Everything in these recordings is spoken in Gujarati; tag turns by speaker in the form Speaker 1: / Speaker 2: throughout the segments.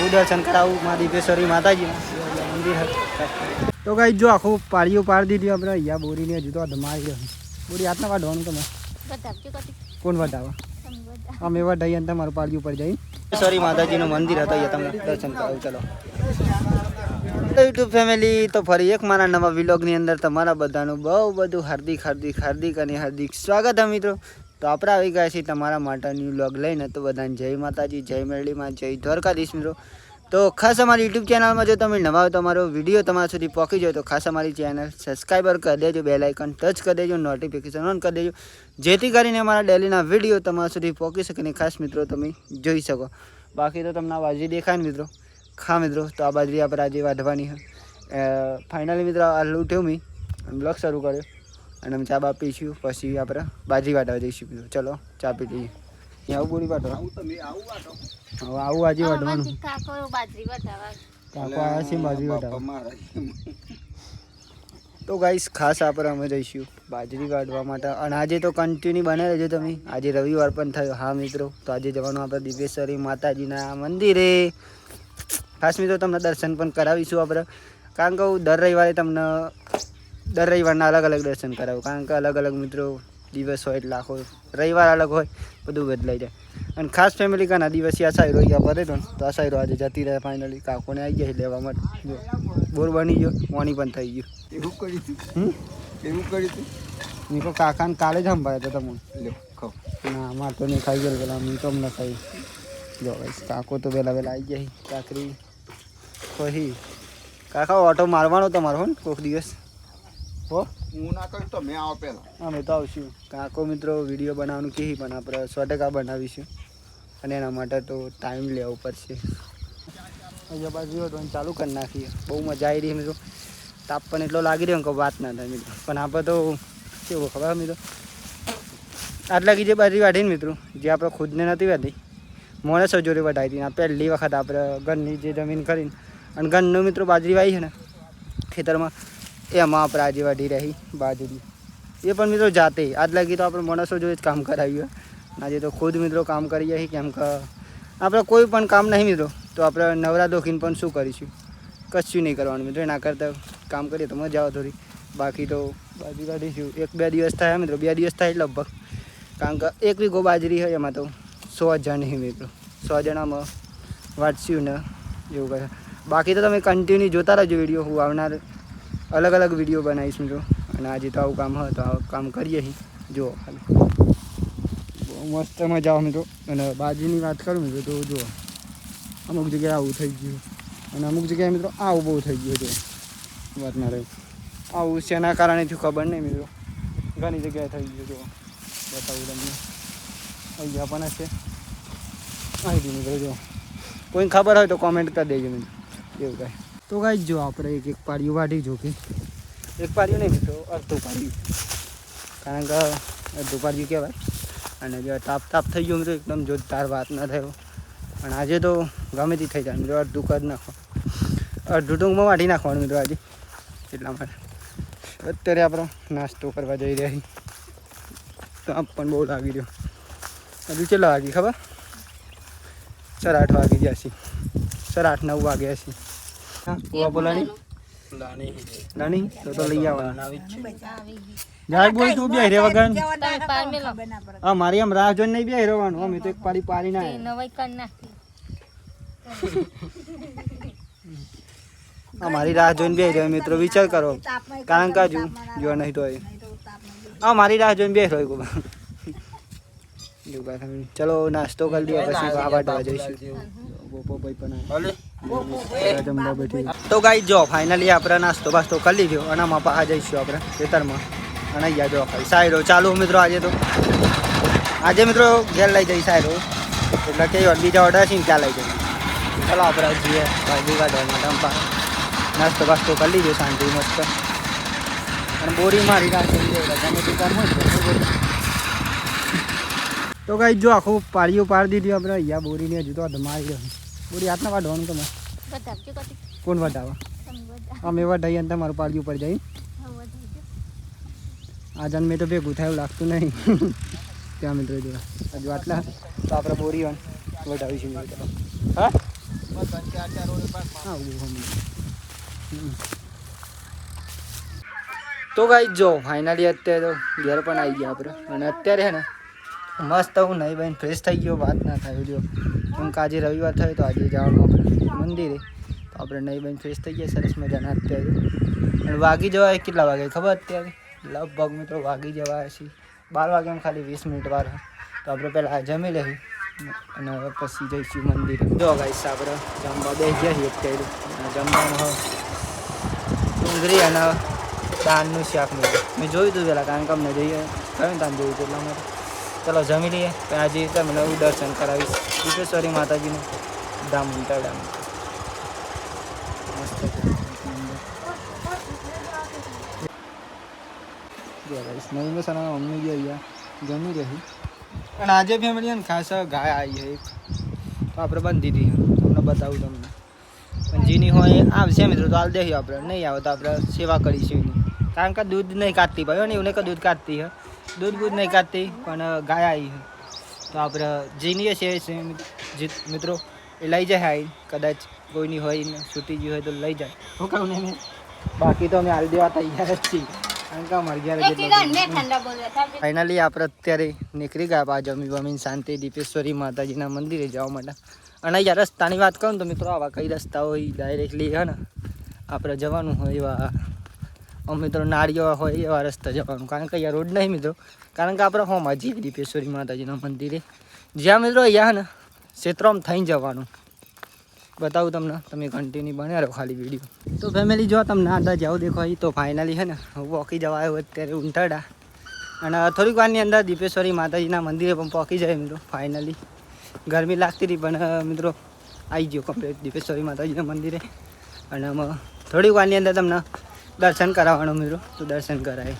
Speaker 1: આખું દર્શન કરાવું માં દીપેશ્વરી માતાજીના મંદિર. તો ગાઈસ જો આખું પાળીઓ પાડી દીધી આપણે અહીંયા બોરીને હજુ તો ધમાઈ રહ્યો. બોરી હાથના વાઢવાનું તમે કોણ વટાવા? અમે વટાઈએ ને તમારું પાળીઓ પડી જાય. દીપેશ્વરી માતાજીનું મંદિર હતું, અહીંયા તમને દર્શન કરાવું. ચલો યુટ્યુબ ફેમિલી, તો ફરી એક મારા નવા વ્લોગની અંદર તમારા બધાનું બહુ બધું હાર્દિક અને હાર્દિક સ્વાગત છે મિત્રો. તો આપણે આવી ગયા છીએ તમારા માટેની વ્લોગ લઈને. તો બધાને જય માતાજી, જય મેરડીમાં, જય દ્વારકાધીશ મિત્રો. તો ખાસ અમારી યુટ્યુબ ચેનલમાં જો તમે નવા હો તો અમારો વિડીયો તમારા સુધી પહોંચી જાય તો ખાસ અમારી ચેનલ સબસ્ક્રાઈબર કરી દેજો, બેલ આઇકન ટચ કરી દેજો, નોટિફિકેશન ઓન કરી દેજો, જેથી કરીને અમારા ડેલીના વિડીયો તમારા સુધી પહોંચી શકે. ને ખાસ મિત્રો તમે જોઈ શકો. બાકી તો તમને આ બાજરી દેખાય ને મિત્રો. ખા મિત્રો, તો આ બાજરી આપણે આજે વાઢવાની છે. ફાઇનલી મિત્રો આ લૂંટ્યો મેં બ્લોગ શરૂ કર્યો અને અમે ચા બા પીશું, પછી આપણે બાજરી વાટવા જઈશું મિત્રો. ચલો ચા પી લઈએ. અહીંયા આવું બોરી વાટવા હવે આવું આજે વાટવાનું. કાકો આવ્યા છે બાજરી વાટવા. તો ગાઈસ ખાસ આપણે અમે જઈશું બાજરી વાટવા માટે. અને આજે તો કન્ટિન્યુ બને રહેજો તમે. આજે રવિવાર પણ થયો. હા મિત્રો, તો આજે જવાનું આપણે દીપેશ્વરી માતાજીના મંદિરે. ખાસ મિત્રો તમને દર્શન પણ કરાવીશું આપણે, કારણ કે હું દર રવિવારના અલગ અલગ દર્શન કરાવું, કારણ કે અલગ અલગ મિત્રો દિવસ હોય એટલે આખો રવિવાર અલગ હોય, બધું બદલાઈ જાય. અને ખાસ ફેમિલી કાના દિવસે આ સાયરો ગયા પડે તો આ સાયરો આજે જતી રહે. ફાઇનલી કાકોને આવી ગયા લેવા માટે. જો બોર બની ગયો, પાણી પણ થઈ ગયું. એવું કર્યું મેં કહો કાકાને કાલે જ સંભાળ્યા હતા તમને. ના અમારે તો નહીં ખાઈ ગયેલું પેલા, મેં તો અમને ખાઈ. જો કાકો તો વહેલા આવી જાય. કાકરી પછી કાકા ઓટો મારવાનો તમારો હો ને કોઈક દિવસ. હો
Speaker 2: હું ના કરું તો મેં આવો પહેલાં.
Speaker 1: અમે તો આવશું. કાકો મિત્રો વિડીયો બનાવવાનું કહે પણ આપણે 100% બનાવીશું, અને એના માટે તો ટાઈમ લેવો પડશે. અહીંયા બાજુ ચાલુ કરી નાખીએ. બહુ મજા આવી રહી મિત્રો. તાપ પણ એટલો લાગી રહ્યો કે વાત ના થાય મિત્રો. પણ આપણે તો કેવું ખબર મિત્રો, આટલા જે બાજરી વાઢીને મિત્રો, જે આપણે ખુદને નથી વાઢી, મોણસો જોડે વઢાવી હતી. આ પહેલી વખત આપણે ઘરની જે જમીન કરીને અને ઘરનું મિત્રો બાજરી વાવી છે ને ખેતરમાં, એમાં આપણે આજે વાઢી રહી બાજરી. એ પણ મિત્રો જાતે. આજ લાગી તો આપણે માણસો જોડે જ કામ કરાવ્યું. આજે તો ખુદ મિત્રો કામ કરીએ છીએ, કેમ કે આપણે કોઈ પણ કામ નહીં મિત્રો, તો આપણે નવરા દોખીને પણ શું કરીશું? કશું નહીં કરવાનું મિત્રો. એના કરતાં કામ કરીએ તો મજા આવે થોડી. બાકી તો બાજરી વાઢીશું. 1-2 દિવસ થાય મિત્રો, 2 દિવસ થાય લગભગ, કારણ કે 1 વીઘો બાજરી હોય એમાં તો 100 જણ મિત્રો, 100 જણામાં વાંચશું ને એવું કહે. બાકી તો તમે કન્ટિન્યુ જોતા રહેજો વિડીયો. હું આવનાર અલગ અલગ વિડીયો બનાવીશ મિત્રો. અને આજે તો આવું કામ હોય તો આવું કામ કરીએ છીએ. જુઓ ખાલી બહુ મસ્ત મજા આવે મિત્રો. અને બાજરીની વાત કરું મિત્રો તો જુઓ અમુક જગ્યાએ આવું થઈ ગયું, અને અમુક જગ્યાએ મિત્રો આવું બહુ થઈ ગયું. જો વાત ના રહ્યું આવું શેના કારણે થયું ખબર નહીં મિત્રો. ઘણી જગ્યાએ થઈ ગયું. જુઓ બતાવું તમને. અહીંયા પણ છે આવી મિત્રો. જો કોઈને ખબર હોય તો કોમેન્ટ કરી દેજો મિત્રો. એવું કાંઈ તો કાંઈ જો આપણે એક પાળીઓ વાઢી જો કે એક પાળીઓ નહીં મિત્રો, અડધું પાળ્યું, કારણ કે અડધું પાળ્યું કહેવાય. અને જો તાપ થઈ ગયો મિત્રો, એકદમ જોરદાર વાત ના થયો. અને આજે તો ગમે તે થઈ જાય મિત્રો, અડધું કરી નાખો, અડધું ટૂંકમાં વાઢી નાખવાનું મિત્રો આજે. એટલા માટે અત્યારે આપણે નાસ્તો કરવા જઈ રહ્યા છીએ. તાપ પણ બહુ લાગી રહ્યો. હજુ કેટલા વાગી ખબર? 8:30 વાગી ગયા છે. 8-9 વાગ્યા છે. હા બોલાની લાની તો લઈ આવવાના. જાય બોલ તું બે રે વગર. હા મારી આમ રાહ જોઈને નહીં બે રહેવાનું. અમે તો એક પાડી પાડી ના મારી રાહ જોઈને બે રહ્યો મિત્રો. વિચાર કરો, કારણ કે હજુ જો નહીં તો હા મારી રાહ જોઈને બે રહ્યો. ચલો નાસ્તો કરી દઈએ પછી વાટવા જઈશું. તો ગાઈ જો ફાઇનલી આપણે નાસ્તો બાસ્તો કરી લીધો અને આમાં પાછા જઈશું આપણે ખેતરમાં. અને અહીંયા જો ખાલી સાયરો ચાલુ મિત્રો. આજે મિત્રો ઘેર લઈ જઈ સાયરો, એટલે કે બીજા ઓર્ડર છે ને ત્યાં લઈ જઈએ. ચાલો આપણે જઈએ બાજરી કાઢવા માટે. આમ નાસ્તો બાસ્તો કરી લીધો શાંતિ મસ્ત. અને બોરી મારી નાખી ગમે તે કામ હોય. તો ગાઈ જો આખું પાળીઓ પાડી દીધી આપણે અહીંયા બોરીને. હજુ તો ધમાઈ રહ્યો. બોરી હાથના વાઢવાનું તમે કોણ વટાવા? અમે વટાઈએ ને તમારું પાળીઓ પડી જાય. આ જન્મે તો ભેગું થાય એવું લાગતું નહીં. ત્યાં મિત્રો જો હજુ આટલા તો આપણે બોરી વટાવીશું. હા હા તો ગાઈ જો ફાઇનલી અત્યારે તો ઘેર પણ આવી ગયા આપણે અને અત્યારે હે ને મસ્ત હું નહીં ભાઈ ફ્રેશ થઈ ગયો વાત ના થાય જો કેમ કે આજે રવિવાર થયો તો આજે જવાનું આપણે મંદિરે તો આપણે નહીં ભાઈ ફ્રેશ થઈ ગયા સરસ મજાના અત્યારે અને વાગી જવાય કેટલા વાગે ખબર અત્યારે લગભગ મિત્રો વાગી જવાય છે 12 વાગ્યામાં ખાલી 20 મિનિટ વાર તો આપણે પહેલાં જમી લઈએ અને હવે પછી જઈશું મંદિરે જો ગાઈસ આપણે જમવા બેસી ગયા છીએ અત્યારે જમવાનું હવે ડુંગળી અને દાળનું શાક મેં જોયું હતું પહેલાં કારણ કે અમને જઈએ કયું તાન જોયું હતું એટલા માટે ચલો જમી લઈએ પણ આજે તમને હું દર્શન કરાવીશ વિશ્વેશ્વરી માતાજીનું ધામ ઉંટાડા મસ્ત નહીં બસ અને મમ્મી બી અહીંયા જમી રહી અને આજે ફેમિલી ને ખાસ ગાય આવી છે એક તો આપણે બાંધી દીધી તમને બતાવું તમને પણ જેની હોય આવશે મિત્રો તો હાલ દઈએ આપણે નહીં આવે તો આપણે સેવા કરીશું એની કારણ કે દૂધ નહીં કાઢતી ભાઈ ને એવું કઈ દૂધ કાઢતી હે દૂધ બૂધ નહીં કાઢતી પણ ગાય આવી છે તો આપણે જેની છે મિત્રો એ લઈ જાય આવી કદાચ કોઈની હોય ને છૂટી ગઈ હોય તો લઈ જાય હું કહું ને બાકી તો અમે હાલ દેવા તૈયાર જ છીએ કારણ કે અમારે ઘેર ફાઇનલી આપણે અત્યારે નીકળી ગયા પા જમી બમીને શાંતિ દીપેશ્વરી માતાજીના મંદિરે જવા માટે અને અહીંયા રસ્તાની વાત કરું તો મિત્રો આવા કઈ રસ્તા હોય ડાયરેક્ટલી હે ને આપણે જવાનું હોય એવા મિત્રો નાળીઓ હોય એવા રસ્તા જવાનું કારણ કે અહીંયા રોડ નહીં મિત્રો કારણ કે આપણે હોમાં જઈએ દીપેશ્વરી માતાજીના મંદિરે જ્યાં મિત્રો અહીંયા ને ક્ષેત્રમાં થઈને જવાનું બતાવું તમને તમે કન્ટિન્યુ બન્યા રહો ખાલી વિડીયો તો ફેમિલી જો તમને આંધા જાવ દેખો તો ફાઇનલી છે ને હું પોકી જવા આવ્યો અત્યારે ઉંટાડા અને થોડીક વારની અંદર દીપેશ્વરી માતાજીના મંદિરે પણ પહોંચી જાય મિત્રો ફાઇનલી ગરમી લાગતી હતી પણ મિત્રો આવી ગયો કમ્પ્લીટ દીપેશ્વરી માતાજીના મંદિરે અને થોડીક વારની અંદર તમને દર્શન કરાવવાનું મિત્રો તો દર્શન કરાય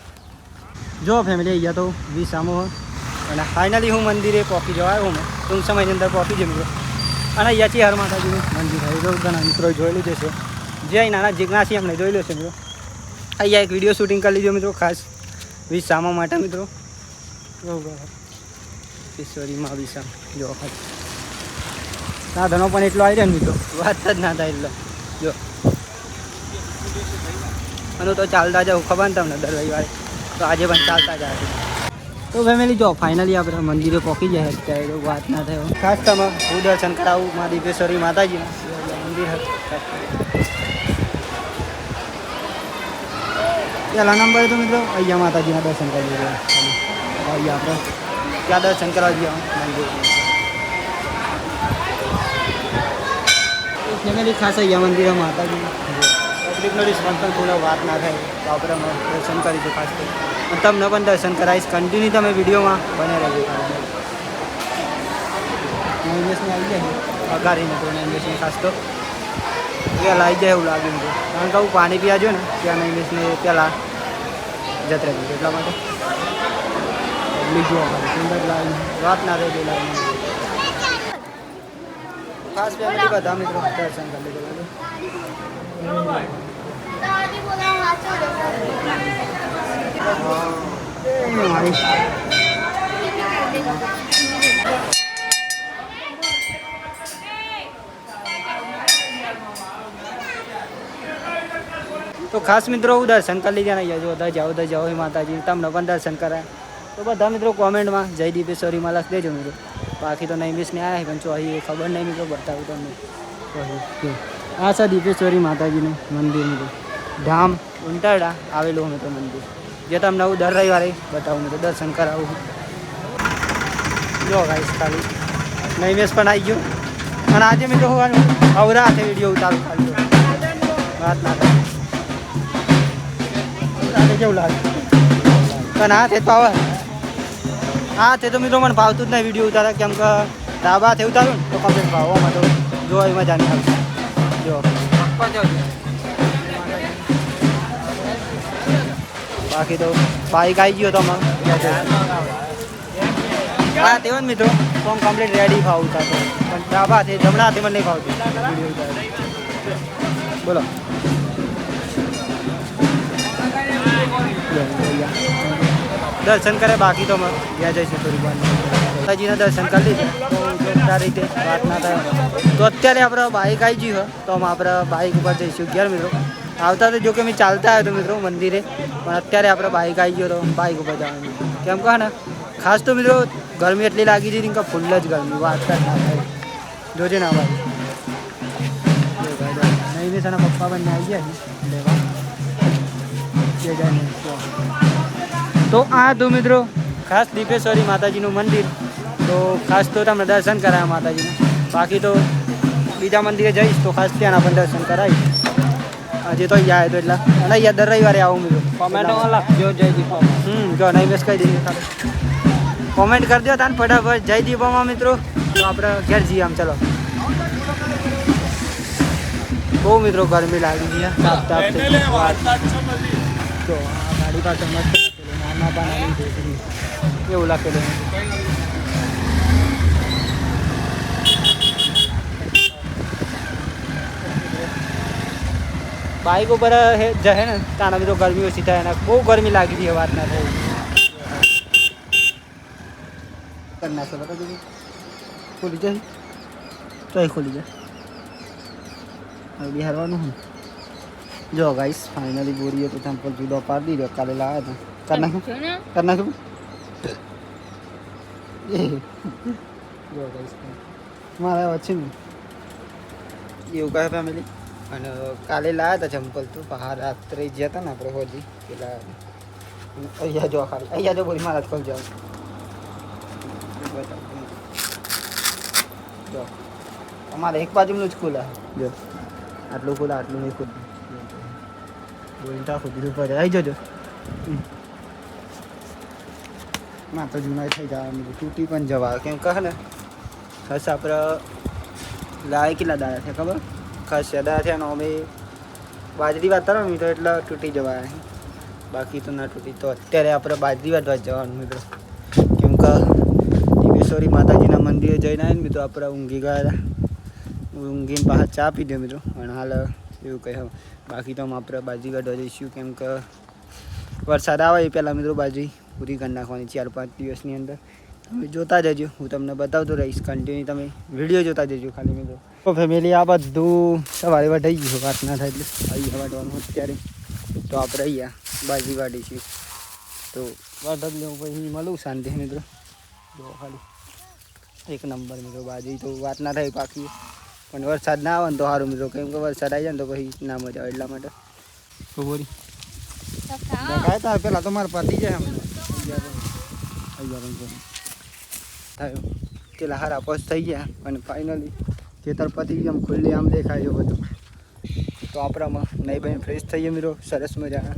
Speaker 1: જો ફેમિલી અહીંયા તો વિસામો અને ફાઇનલી હું મંદિરે પહોંચી જવા આવ્યો હું ટૂંક સમયની અંદર પહોંચી જાય મિત્રો અને અહીંયાથી હર માતાજીનું મંદિર હોય તો ઘણા મિત્રો જોયેલું જશે જે અહીં નાના જિજ્ઞાસી અમને જોયેલું છે મિત્રો અહીંયા એક વિડીયો શૂટિંગ કરી લીધો મિત્રો ખાસ વિસામા માટે મિત્રો ઈશ્વરીમાં વિસામ જો સાધનો પણ એટલો આવી રહ્યો ને મિત્રો વાત જ ના થાય એટલો જો અને તો ચાલતા જાઉં ખબર ને તમને દર રવિવારે તો આજે પણ ચાલતા જાય તો ફેમિલી જો ફાઇનલી આપણે મંદિરે પહોંચી જાય અત્યારે તો વાત ના થાય ખાસ તમે હું દર્શન કરાવું મા દીપેશ્વરી માતાજીના મંદિર પહેલા નંબરે તો મિત્રો અહીંયા માતાજીના દર્શન કરી દીધા અહીંયા આપણે ત્યાં દર્શન કરવા જઈએ મંદિર ફેમિલી ખાસ અહીંયા મંદિરે માતાજી પબ્લિકનો રિસ્પોન્સ પણ થોડો વાત ના થાય તો આપણે દર્શન કરીશું ખાસ કરી તમને પણ દર્શન કરાવીશ કન્ટિન્યુ તમે વિડીયોમાં બને રહેજો ઇન્વેસ્ટને આવી જાય અગારીને તો ઇન્વેસ્ટને ખાસ તો પહેલાં આવી જાય એવું લાગ્યું હતું કારણ કે હું પાણી પીવા જો ને ત્યાં ઇન્વેસ્ટને પહેલાં જત રહી એટલા માટે પબ્લિક જોવા પડે સુંદર લાઈન વાત ના રહેજો લાઈન ખાસ ફેમિલી બધા મિત્રો દર્શન કરી લીધું તો ખાસ મિત્રો હું દર્શન કરી લીધા ને જો બધા જાઓ માતાજી તમને પણ દર્શન કરાય તો બધા મિત્રો કોમેન્ટમાં જય દીપેશ્વરીમાં લખ દેજો મિત્રો બાકી તો નહીં મિસને આવ્યા પણ જો અહીં ખબર નહીં મિત્રો બતાવું તમને આ છે દીપેશ્વરી માતાજીનું મંદિર મિત્રો ધામ ઉંટાડા આવેલું મિત્રો મંદિર જે તમને હું દર રવિવારે બતાવું મિત્રો દર્શન કરાવું જો ગાઈસ ખાલી નૈમેશ પણ આવી ગયો અને આજે મિત્રો હું અવરા હાથે વિડીયો ઉતારું ખાલી વાત ના થાય કેવું લાગે પણ હાથે તો આવે હાથે તો મિત્રો મને ભાવતું જ નહીં વિડીયો ઉતારે કેમ કે ડાબા હાથે ઉતારું ને તો કમ્પ્લીટ ભાવવામાં તો જોવા મજા નહીં આવશે જો બાકી તો બાઈક આવી ગયો તો હા તેવો ને મિત્રો ફોર્મ કમ્પ્લીટ રેડી ફાવતા તો પણ ડાબા હાથે જમણા હાથે મને નહીં ફાવતું બોલો દર્શન કરે, બાકી તો ગયા જઈશું થોડી વાર. માતાજીના દર્શન કરી લીધા તો જોરદાર રીતે વાત ના થાય. તો અત્યારે આપણે બાઇક આવી ગયું હોય તો આપણે બાઇક ઉપર જઈશું ઘેર મિત્રો. આવતા તો જો કે મેં ચાલતા આવ્યો તો મિત્રો મંદિરે, પણ અત્યારે આપણે બાઇક આવી ગયો તો બાઇક ઉપર જવાનું. કેમ કહે ને ખાસ તો મિત્રો ગરમી એટલી લાગી હતી કે ફૂલ જ ગરમી વાત જ ના થાય. જોજે ના ભાઈ નહીં ને પપ્પા બંને આવી ગયા લેવા. તો આ તો મિત્રો ખાસ દીપેશ્વરી માતાજીનું મંદિર, તો ખાસ તો તમને દર્શન કરાયા માતાજીનું. બાકી તો બીજા મંદિરે જઈશ તો ખાસ ત્યાંના પણ દર્શન કરાવીશ. હજી તો અહીંયા આવ્યો તો એટલા, અને અહીંયા દર રવિવારે આવું મિત્રો. કોમેન્ટ લખજો જયદીપ. જો નહીં મેસ કહી દઈએ ખાલી કોમેન્ટ કરી દો તાન ફટાફટ જયદીપમાં મિત્રો. તો આપણે ઘેર જઈએ આમ ચલો. બહુ મિત્રો ગરમી લાગી છે. તાપ તાપ તો આ ગાડી પાસે મસ્ત નાના પાનાની એવું લખેલું. બાઇક ઉપર જશે ને તાના બી તો ગરમી ઓછી થાય. ને બહુ ગરમી લાગી હતી વાત ના થાય. કરી નાખે બરાબર ખોલી જાય તો ખોલી જાય. હવે બિહારવાનું હું જો ગાઈસ ફાઇનલી બોરીએ તો ટેમ્પલ જુદો પાડી દીધો. કાલે લાવ્યા હતા કરી નાખ્યું જો ગાઈસ મારા વચ્ચે ને એવું કહે ફેમિલી. અને કાલે લાવ્યા હતા ચંપલ તો બહાર રાત્રે ગયા હતા ને આપણે હોજી પેલા અહીંયા જો ખાલી અહીંયા જો બોરી મારા જ ખોલ જાવ. જો અમારે એક બાજુનું જ ખુલા જો આટલું ખુલા આટલું નહીં ખુલ્લું. બોલતા ખુદ ઉપર આવી જજો. ના તો જૂના થઈ જવાનું તૂટી પણ જવા. કેમ કહે ને ખાસ આપણે લાવે કેટલા દાડા છે ખબર? ખાસ દાડા થયા ને અમે બાજરી વાતરવાનું મિત્રો એટલે તૂટી જવાય. બાકી તો ના તૂટી. તો અત્યારે આપણે બાજરી વાટવા જવાનું મિત્રો. કેમ કે દીપેશ્વરી માતાજીના મંદિરે જઈને આવીને મિત્રો આપણે ઊંઘી ગયા હતા. ઊંઘીને બહાર ચા પી દો મિત્રો. અને હાલ એવું કહે બાકી તો આપણે બાજરી કાઢવા જઈશું. કેમ કે વરસાદ આવે એ પહેલાં મિત્રો બાજરી પૂરી કરી નાખવાની 4-5 દિવસની અંદર. તમે જોતા જજો, હું તમને બતાવતો રહીશ કન્ટિન્યુ. તમે વિડીયો જોતા જજો ખાલી મિત્રો. તો ફેમિલી આ બધું સવારે વઢાઈ ગયું. વાત ના થાય એટલે અહીંયા વાટવાનું અત્યારે. તો આપણે અહીંયા બાજરી વાટીશું. તો વાટક લેવું પછી મળું શાંતિ મિત્રો. જો ખાલી એક નંબર મિત્રો બાજરી તો વાત ના થાય પાકી. પણ વરસાદ ના આવે ને તો સારું મિત્રો. કેમ કે વરસાદ આવી જાય ને તો પછી ના મજા આવે એટલા માટે. તો બોરી કાંઈ પેલા તો મારે પતી જાય થયો પેલા હારા પોસ્ટ થઈ ગયા. અને ફાઇનલી ખેતર પતી ગયું. આમ ખુલ્લી આમ દેખાય બધું. તો આપણામાં નહીં ભાઈ ફ્રેશ થઈએ મિત્રો સરસ મજાના.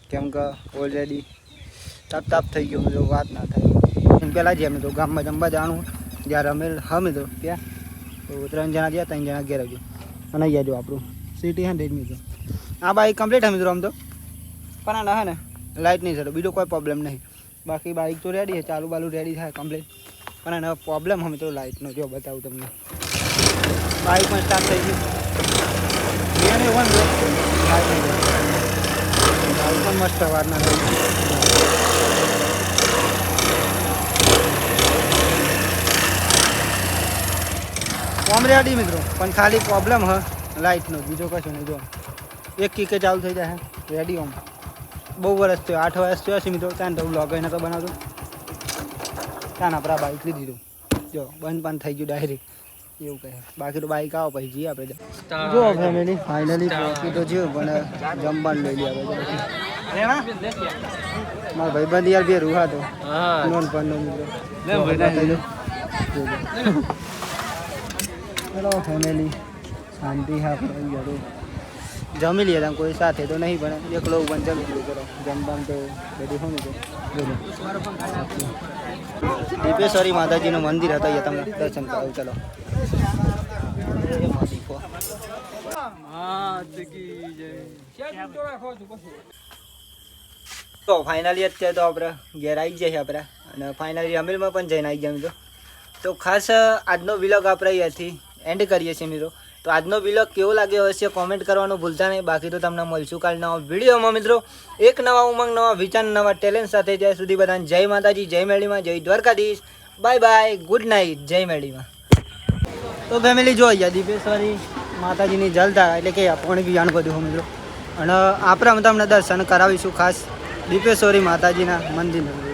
Speaker 1: કેમ કે ઓલરેડી તાપ થઈ ગયો મિત્રો. વાત ના થાય એમ પહેલાં જ્યાં મિત્રો ગામમાં જમવા જવાનું જ્યારે અમે હા મિત્રો ત્યાં તો 3 જણા ગયા 3 જણા ઘેર આવ્યું. અને અહીંયા જો આપણું સિટી 100 મિત્રો. આ બાઇક કમ્પ્લીટ હે મિત્રો આમ તો. પણ ના હે ને લાઇટ નહીં ચડો બીજો કોઈ પ્રોબ્લેમ નહીં. બાકી બાઇક તો રેડી છે, ચાલુ બાલુ રેડી થાય કમ્પ્લીટ. પણ એનો પ્રોબ્લેમ હે મિત્રો લાઇટનો. જો બતાવું તમને. બાઇક પણ સ્ટાર્ટ થઈ ગયું. બાઇક પણ મસ્ત વાર ના થઈ. કોમ રેડી મિત્રો. પણ ખાલી પ્રોબ્લેમ હ લાઇટનો, બીજો કશું નહીં. જો એક કીકે ચાલુ થઈ જાય રેડી. ઓમ બહુ વર્ષ થયો, 8 વર્ષ થયો છે મિત્રો. ત્યાં તો બ્લોગ એને તો બનાવતો ત્યાં આપણે આ બાઇક લીધી હતું. જો બંધ પણ થઈ ગયું ડાયરેક્ટ એવું કહે. બાકી તો બાઇક આવો પછી જઈએ આપણે. જો ફેમિલી ફાઇનલી પહોંચી તો જ્યું પણ જમવાનું લઈ લઈએ આપણે. મારા ભાઈબંધ યાર બે રૂહા તો નોન પણ મિત્રો. ચલો ફેમિલી શાંતિ હા આપણે જમી લઈએ. તમે કોઈ સાથે તો નહીં પણ એકલો પણ જમી લઈએ. કરો જમવાનું તો રેડી હોય ને તો દીપેશ્વરી માતાજીનું મંદિર હતું અહીંયા તમને દર્શન કરાવું. ચલો તો ફાઇનલી અત્યારે તો આપણે ઘેર આવી જાય છે આપણે. અને ફાઇનલી અમીરમાં પણ જઈને આવી ગયા મિત્રો. તો ખાસ આજનો વિલોગ આપણે અહીંયાથી એન્ડ કરીએ છીએ મિત્રો. તો આજનો વિડીયો કેવો લાગ્યો હશે કોમેન્ટ કરવાનું ભૂલતા નહીં. બાકી તો તમને મળશું કાલ નવા વિડીયોમાં મિત્રો, એક નવા ઉમંગ, નવા વિચાર, નવા ટેલેન્ટ સાથે. ત્યાં સુધી બધાને જય માતાજી, જય મેળીમાં, જય Dwarkadhish. Bye bye, good night, જય મેળીમાં. તો ફેમિલી જો અહીંયા દીપેશ્વરી માતાજીની જલતા એટલે કે પાણી પીવાનું બધું મિત્રો. અને આપણે તમને દર્શન કરાવીશું ખાસ દીપેશ્વરી માતાજીના મંદિર.